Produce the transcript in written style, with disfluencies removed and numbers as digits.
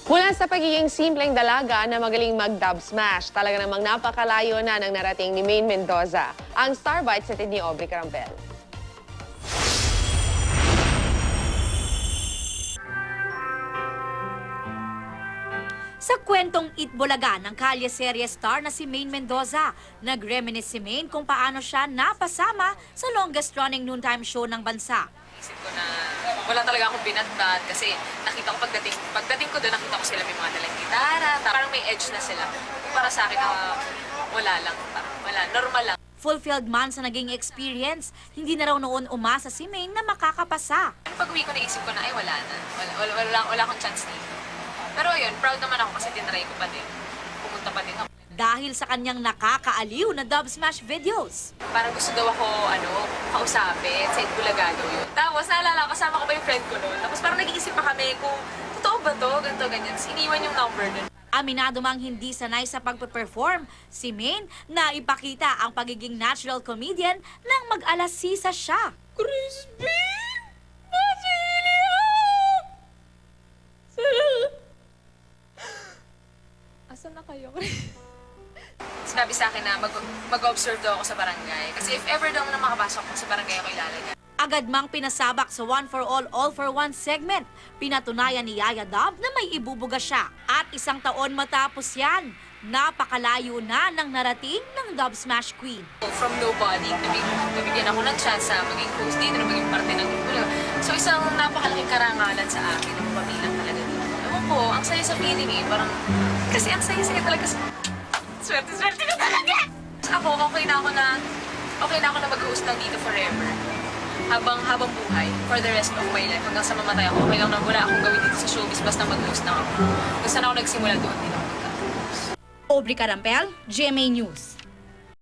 Mula sa pagiging simpleng dalaga na magaling mag-dub smash, talaga namang napakalayo na ng narating ni Maine Mendoza. Ang Star Bites natin ni Aubrey Carampel. Sa kwentong Itbulaga ng Kalye Serye star na si Maine Mendoza, nag-reminisce si Maine kung paano siya napasama sa longest-running noontime show ng bansa. Isip ko na wala talaga akong binatbat kasi nakita ko pagdating ko doon, nakita ko sila may mga dalang gitara, parang may edge na sila. Para sa akin, wala lang, wala, normal lang. Fulfilled man sa naging experience, hindi na raw noon umasa si Maine na makakapasa. Pag-uwi ko, naisip ko na, ay wala na, wala akong chance dito. Pero yun, proud naman ako kasi tinry ko pa din. Pumunta pa din ako. Dahil sa kanyang nakakaaliw na dub smash videos. Parang gusto daw ako, kausapin sa Itbulaga daw yun. Tapos naalala ko, kasama ko pa yung friend ko noon. Tapos parang nag-iisip pa kami kung totoo ba to, ganito, ganyan. Tapos iniwan yung number nun. Aminado mang hindi sanay sa pagpe-perform, si Maine na ipakita ang pagiging natural comedian nang mag-alasisa siya. Crispy! Asan na kayo? Sinabi sa akin na mag-observe daw ako sa barangay. Kasi if ever daw na makapasok ako sa barangay, ako ilalagay. Agad mang pinasabak sa One for All for One segment. Pinatunayan ni Yaya Dub na may ibubuga siya. At 1 taon matapos yan, napakalayo na ng narating ng Dub Smash Queen. From nobody, nabigyan ako ng chance sa maging host dito, na maging parte ng Itbulaga. So isang napakalaking karangalan sa akin, ang pabilang talaga dito. Ewan ko, ang saya sa feeling eh, parang, kasi ang saya-saya talaga sa... Swerte ko talaga! Ako, okay na ako na mag-host ng dito forever. Habang buhay, for the rest of my life, hanggang sa mamatay ako, okay lang na wala akong gawin dito sa showbiz, basta mag-host na ako. Kung saan ako nagsimula doon, din ako magka-host. Aubrey Carampel, GMA News.